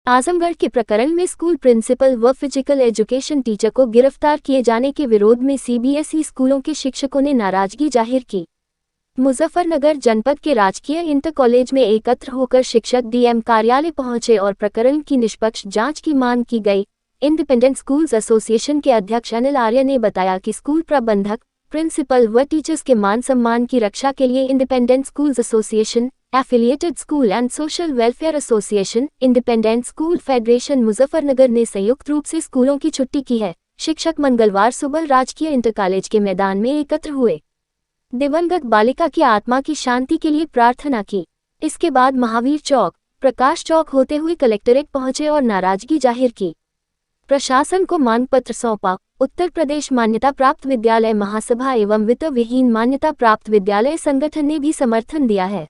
आजमगढ़ के प्रकरण में स्कूल प्रिंसिपल व फिजिकल एजुकेशन टीचर को गिरफ्तार किए जाने के विरोध में सीबीएसई स्कूलों के शिक्षकों ने नाराजगी जाहिर की। मुजफ्फरनगर जनपद के राजकीय इंटर कॉलेज में एकत्र होकर शिक्षक डीएम कार्यालय पहुंचे और प्रकरण की निष्पक्ष जांच की मांग की गई। इंडिपेंडेंट स्कूल्स एसोसिएशन के अध्यक्ष अनिल आर्य ने बताया कि स्कूल प्रबंधक, प्रिंसिपल व टीचर्स के मान सम्मान की रक्षा के लिए independent schools association, affiliated school and social welfare association, independent school federation Muzaffarnagar ने संयुक्त रूप से स्कूलों की छुट्टी की है। शिक्षक मंगलवार सुबह राजकीय इंटर कॉलेज के मैदान में एकत्र हुए, दिवंगत बालिका की आत्मा की शांति के लिए प्रार्थना की। इसके बाद महावीर चौक, प्रकाश चौक होते हुए कलेक्ट्रेट पहुंचे और नाराजगी जाहिर की। प्रशासन को मांग पत्र सौंपा। उत्तर प्रदेश मान्यता प्राप्त विद्यालय महासभा एवं वित्त विहीन मान्यता प्राप्त विद्यालय संगठन ने भी समर्थन दिया है।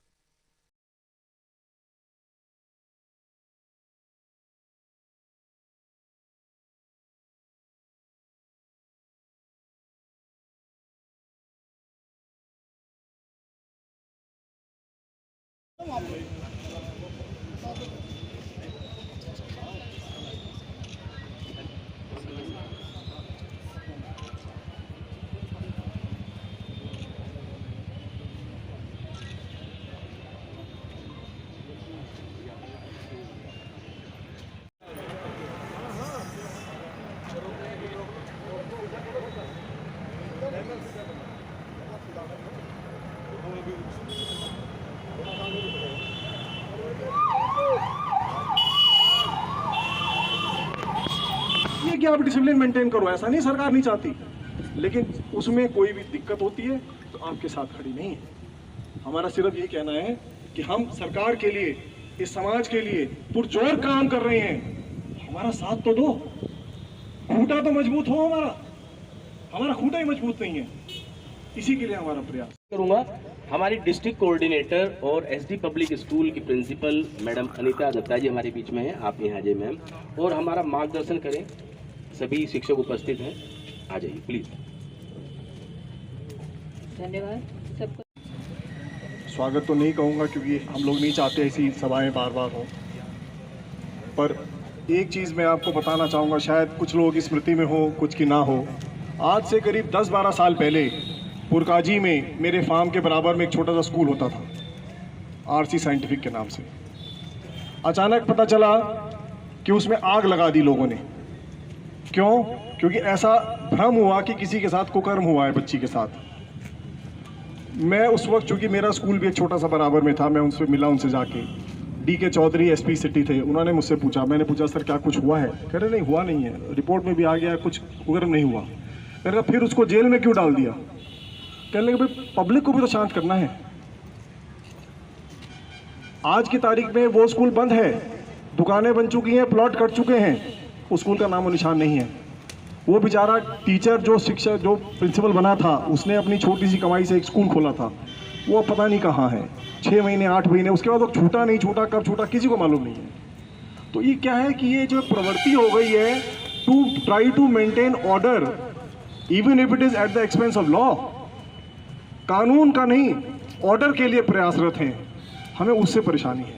ये कि आप डिसिप्लिन मेंटेन करो, ऐसा नहीं सरकार नहीं चाहती, लेकिन उसमें कोई भी दिक्कत होती है तो आपके साथ खड़ी नहीं है। हमारा सिर्फ ये कहना है कि हम सरकार के लिए, इस समाज के लिए पुरजोर काम कर रहे हैं, हमारा साथ तो दो, खूंटा तो मजबूत हो। हमारा खूंटा ही मजबूत नहीं है, इसी के लिए हमारा प्रयास करूंगा। हमारी डिस्ट्रिक्ट कोऑर्डिनेटर और एसडी पब्लिक स्कूल की प्रिंसिपल मैडम अनीता दत्ता जी हमारे बीच में हैं, आप यहाँ आ जाइए मैम, और हमारा मार्गदर्शन करें। सभी शिक्षक उपस्थित हैं, आ जाइए प्लीज। धन्यवाद सबको। स्वागत तो नहीं कहूँगा क्योंकि हम लोग नहीं चाहते ऐसी सभाएं बार बार हो, पर एक चीज़ मैं आपको बताना चाहूँगा, शायद कुछ लोगों की स्मृति में हो, कुछ की ना हो। आज से करीब 10-12 साल पहले पुरकाजी में मेरे फार्म के बराबर में एक छोटा सा स्कूल होता था, आरसी साइंटिफिक के नाम से। अचानक पता चला कि उसमें आग लगा दी लोगों ने। क्यों? क्योंकि ऐसा भ्रम हुआ कि किसी के साथ कुकर्म हुआ है बच्ची के साथ। मैं उस वक्त, चूँकि मेरा स्कूल भी एक छोटा सा बराबर में था, मैं उनसे मिला, उनसे जाके। DK चौधरी SP सिटी थे, उन्होंने मुझसे पूछा, मैंने पूछा सर क्या कुछ हुआ है? कह रहे नहीं हुआ नहीं है, रिपोर्ट में भी आ गया कुछ कुकर्म नहीं हुआ। मैंने कहा फिर उसको जेल में क्यों डाल दिया? कहने लगे भाई पब्लिक को भी तो शांत करना है। आज की तारीख में वो स्कूल बंद है, दुकानें बन चुकी हैं, प्लॉट कट चुके हैं, उस स्कूल का नामो निशान नहीं है। वो बेचारा टीचर, जो शिक्षक, जो प्रिंसिपल बना था, उसने अपनी छोटी सी कमाई से एक स्कूल खोला था, वो पता नहीं कहाँ है। 6 महीने 8 महीने उसके बाद वो छूटा नहीं छूटा, कब छूटा किसी को मालूम नहीं है। तो ये क्या है कि ये जो प्रवृत्ति हो गई है to try to maintain order even if it is at the expense of law, कानून का नहीं, ऑर्डर के लिए प्रयासरत हैं, हमें उससे परेशानी है।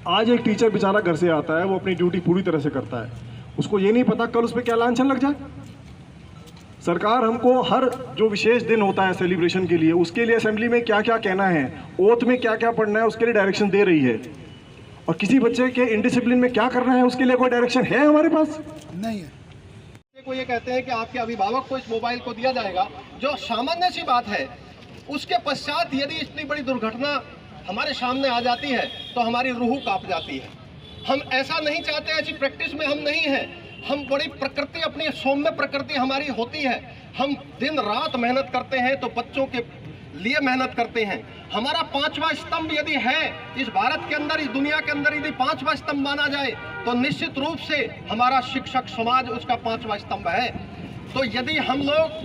आज एक टीचर बेचारा घर से आता है, वो अपनी ड्यूटी पूरी तरह से करता है, उसको ये नहीं पता कल उस पर क्या लांछन लग जाए। सरकार हमको हर जो विशेष दिन होता है सेलिब्रेशन के लिए, उसके लिए असेंबली में क्या क्या कहना है, ओथ में क्या क्या पढ़ना है, उसके लिए डायरेक्शन दे रही है। और किसी बच्चे के इंडिसिप्लिन में क्या करना है, उसके लिए कोई डायरेक्शन है हमारे पास? नहीं है। को ये कहते हैं कि आपके अभिभावक को इस मोबाइल को दिया जाएगा, जो सामान्य सी बात है। उसके पश्चात यदि इतनी बड़ी दुर्घटना हमारे सामने आ जाती है तो हमारी रूह कांप जाती है। हम ऐसा नहीं चाहते, ऐसी प्रैक्टिस में हम नहीं हैं। हम बड़ी प्रकृति, अपनी सौम्य प्रकृति हमारी होती है। हम दिन रात मेहनत करते हैं, तो बच्चों के लिए मेहनत करते हैं। हमारा 5वां स्तंभ यदि है इस भारत के अंदर, इस दुनिया के अंदर, यदि 5वां स्तंभ माना जाए तो निश्चित रूप से हमारा शिक्षक समाज उसका 5वां स्तंभ है। तो यदि हम लोग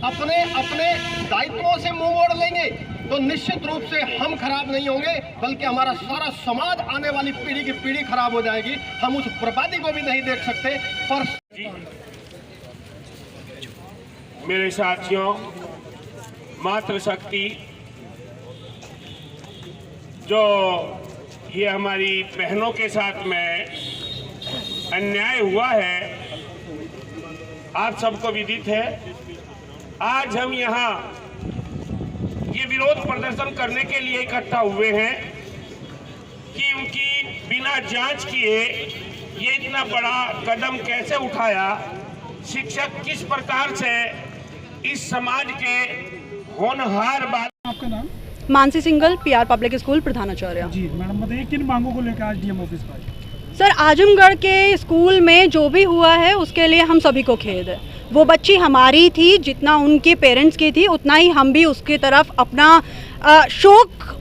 अपने अपने दायित्वों से मुंह मोड़ लेंगे तो निश्चित रूप से हम खराब नहीं होंगे, बल्कि हमारा सारा समाज, आने वाली पीढ़ी की पीढ़ी खराब हो जाएगी। हम उस बर्बादी को भी नहीं देख सकते। पर मेरे साथियों, मातृशक्ति जो ये हमारी बहनों के साथ में अन्याय हुआ है, आप सबको विदित है। आज हम यहाँ ये विरोध प्रदर्शन करने के लिए इकट्ठा हुए हैं कि उनकी बिना जांच किए ये इतना बड़ा कदम कैसे उठाया, शिक्षक किस प्रकार से इस समाज के होनहार बात। आपका नाम? Mansi single, PR public school प्रधानाचार्य। जी मैडम, बताइए किन मांगों को लेकर आज डीएम ऑफिस पर? सर, आजमगढ़ के स्कूल में जो भी हुआ है उसके लिए हम सभी को खेद है। वो बच्ची हमारी थी, जितना उनके पेरेंट्स की थी उतना ही हम भी उसकी तरफ अपना शोक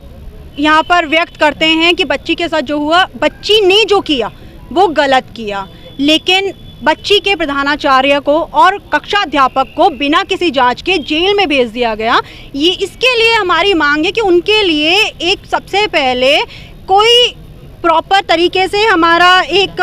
यहाँ पर व्यक्त करते हैं कि बच्ची के साथ जो हुआ, बच्ची ने जो किया वो गलत किया, लेकिन बच्ची के प्रधानाचार्य को और कक्षा अध्यापक को बिना किसी जांच के जेल में भेज दिया गया। ये इसके लिए हमारी मांग है कि उनके लिए एक सबसे पहले कोई प्रॉपर तरीके से हमारा एक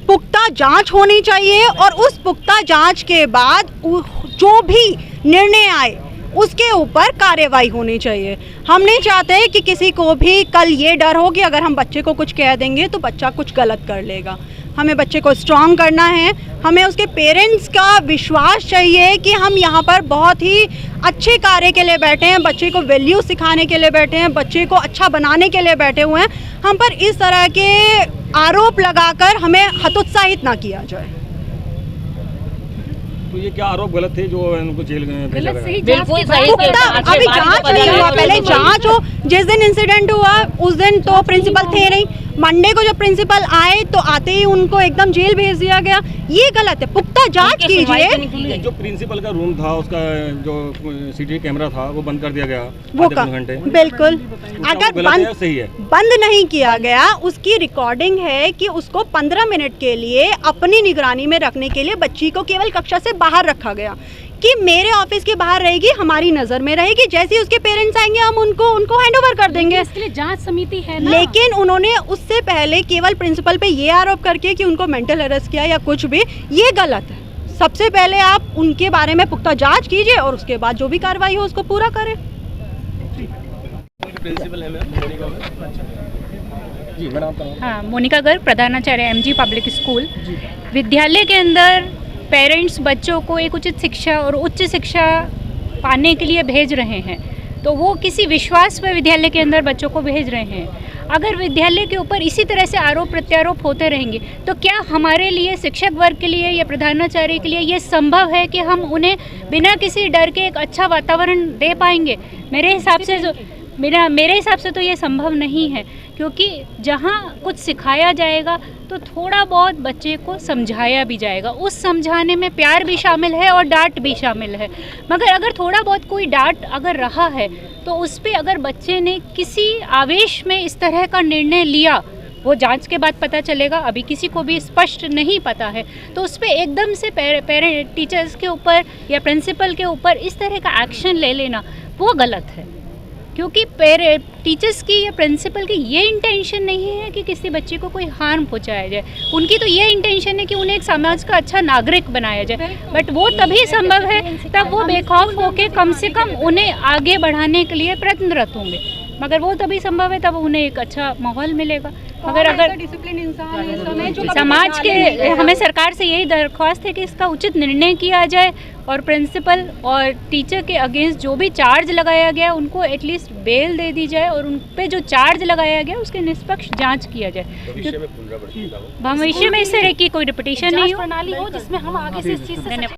पुख्ता जांच होनी चाहिए और उस पुख्ता जांच के बाद जो भी निर्णय आए उसके ऊपर कार्रवाई होनी चाहिए। हम नहीं चाहते कि किसी को भी कल ये डर हो कि अगर हम बच्चे को कुछ कह देंगे तो बच्चा कुछ गलत कर लेगा। हमें बच्चे को स्ट्रॉन्ग करना है, हमें उसके पेरेंट्स का विश्वास चाहिए कि हम यहाँ पर बहुत ही अच्छे कार्य के लिए बैठे हैं, बच्चे को वैल्यू सिखाने के लिए बैठे हैं, बच्चे को अच्छा बनाने के लिए बैठे हुए हैं। हम पर इस तरह के आरोप लगाकर हमें हतोत्साहित ना किया जाए। तो ये क्या आरोप गलत थे जो उनको जेल में भेजा गया? बिल्कुल सही। अभी जांच नहीं हुआ, पहले जांच हो। जिस दिन इंसिडेंट हुआ उस दिन तो प्रिंसिपल थे नहीं, मंडे को जब प्रिंसिपल आए तो आते ही उनको एकदम जेल भेज दिया गया। ये गलत है, पुख्ता जांच कीजिए। जो प्रिंसिपल का रूम था, उसका जो सीसीटीवी कैमरा था वो बंद कर दिया गया, वो आधे घंटे। बिल्कुल, अगर सही है, बंद नहीं किया गया, उसकी रिकॉर्डिंग है कि उसको 15 मिनट के लिए अपनी निगरानी में रखने के लिए बच्ची को केवल कक्षा से बाहर रखा गया कि मेरे ऑफिस के बाहर रहेगी, हमारी नजर में रहेगी, जैसे ही उसके पेरेंट्स आएंगे हम उनको हैंडओवर कर देंगे। इसके लिए जांच समिति है ना। लेकिन उन्होंने उससे पहले केवल प्रिंसिपल पे ये आरोप करके कि उनको मेंटल अरेस्ट किया या कुछ भी, ये गलत है। सबसे पहले आप उनके बारे में पुख्ता जांच कीजिए और उसके बाद जो भी कार्रवाई हो उसको पूरा करें। प्रिंसिपल है मैम, जी मैडम आपका नाम? हाँ, मोनिका गर्ग, प्रधानाचार्य एमजी पब्लिक स्कूल। विद्यालय के अंदर पेरेंट्स बच्चों को एक उचित शिक्षा और उच्च शिक्षा पाने के लिए भेज रहे हैं, तो वो किसी विश्वास पर विद्यालय के अंदर बच्चों को भेज रहे हैं। अगर विद्यालय के ऊपर इसी तरह से आरोप प्रत्यारोप होते रहेंगे तो क्या हमारे लिए, शिक्षक वर्ग के लिए या प्रधानाचार्य के लिए ये संभव है कि हम उन्हें बिना किसी डर के एक अच्छा वातावरण दे पाएंगे? मेरे हिसाब से तो ये संभव नहीं है, क्योंकि जहाँ कुछ सिखाया जाएगा तो थोड़ा बहुत बच्चे को समझाया भी जाएगा। उस समझाने में प्यार भी शामिल है और डांट भी शामिल है। मगर अगर थोड़ा बहुत कोई डांट अगर रहा है तो उस पर अगर बच्चे ने किसी आवेश में इस तरह का निर्णय लिया, वो जांच के बाद पता चलेगा, अभी किसी को भी स्पष्ट नहीं पता है, तो उस पर एकदम से पेरेंट टीचर्स के ऊपर या प्रिंसिपल के ऊपर इस तरह का एक्शन ले लेना वो गलत है। क्योंकि टीचर्स की या प्रिंसिपल की ये इंटेंशन नहीं है कि किसी बच्चे को कोई हार्म पहुंचाया जाए, उनकी तो ये इंटेंशन है कि उन्हें एक समाज का अच्छा नागरिक बनाया जाए। बट वो तभी संभव है तब वो बेखौफ होकर कम से कम उन्हें आगे बढ़ाने के लिए प्रयत्नरत होंगे, मगर वो तभी संभव है तब उन्हें एक अच्छा माहौल मिलेगा। मगर अगर डिसिप्लिन इंसान समाज के, हमें सरकार से यही दरख्वास्त है कि इसका उचित निर्णय किया जाए और प्रिंसिपल और टीचर के अगेंस्ट जो भी चार्ज लगाया गया उनको एटलीस्ट बेल दे दी जाए और उन पे जो चार्ज लगाया गया उसके निष्पक्ष जांच किया जाए। भविष्य में इस तरह की कोई रिपीटिशन नहीं हो, जिसमें हम आगे से इस चीज़ से